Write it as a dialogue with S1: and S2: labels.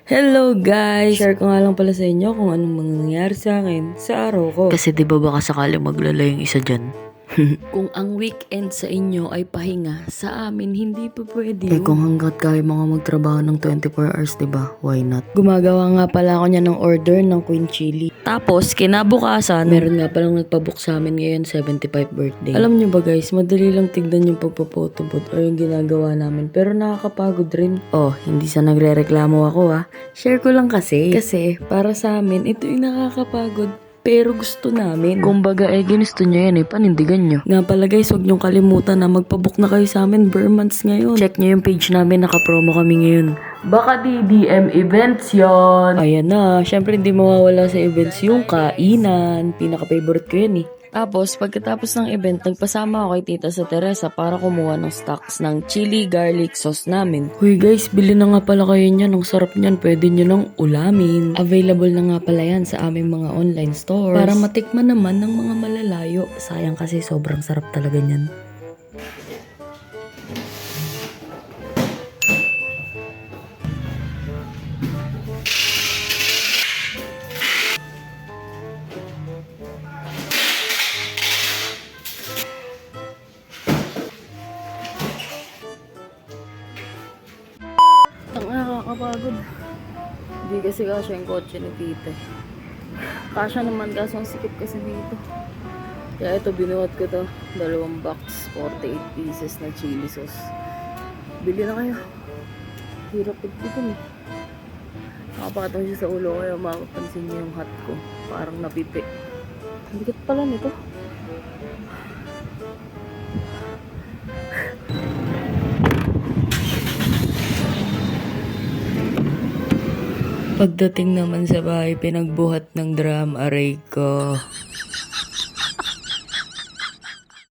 S1: Hello guys! Share ko nga lang pala sa inyo kung anong mangyayari sa akin sa araw ko.
S2: Kasi di ba baka sakaling maglala yung isa dyan?
S1: Kung ang weekend sa inyo ay pahinga, sa amin hindi pa pwede
S2: Eh
S1: yun.
S2: kung hanggat kaya mga magtrabaho ng 24 hours, di ba? Why not?
S1: Gumagawa nga pala ako niya ng order ng Queen Chili. Tapos, kinabukasan, meron nga palang nagpabook sa amin ngayon, 75th birthday. Alam niyo ba guys, madali lang tignan yung pagpapotobot or yung ginagawa namin. Pero nakakapagod rin. Oh, hindi sa nagre-reklamo ako Share ko lang kasi. Kasi, para sa amin, ito yung nakakapagod. Pero gusto namin.
S2: Kumbaga ginusto nyo yan panindigan nyo.
S1: Nga pala guys, huwag niyong kalimutan na magpabook na kayo sa amin bare months ngayon.
S2: Check nyo yung page namin, naka-promo kami ngayon.
S1: Baka di DM events yon. Ayan na, syempre hindi mawawala sa events yung kainan. Pinaka-favorite ko yun Tapos, pagkatapos ng event, nagpasama ako kay Tita sa Teresa para kumuha ng stocks ng chili garlic sauce namin. Huy guys, bili na nga pala kayo niyan. Ang sarap niyan, pwede nyo nang ulamin. Available na nga pala yan sa aming mga online stores. Para matikman naman ng mga malalayo. Sayang kasi sobrang sarap talaga niyan. Ang nakakapagod. Hindi kasi kasya yung kotse ni Tita. Kasya naman kaso ang sikip kasi dito. Kaya ito binuhat ko to. 2 box, 48 pieces na chili sauce. Bili na kayo. Hirap pagpitin Nakapakatang siya sa ulo kaya mapapansin niyo yung hat ko. Parang napipi. Ang bigat pala nito. Pagdating naman sa bahay, pinagbuhat ng drum aray ko.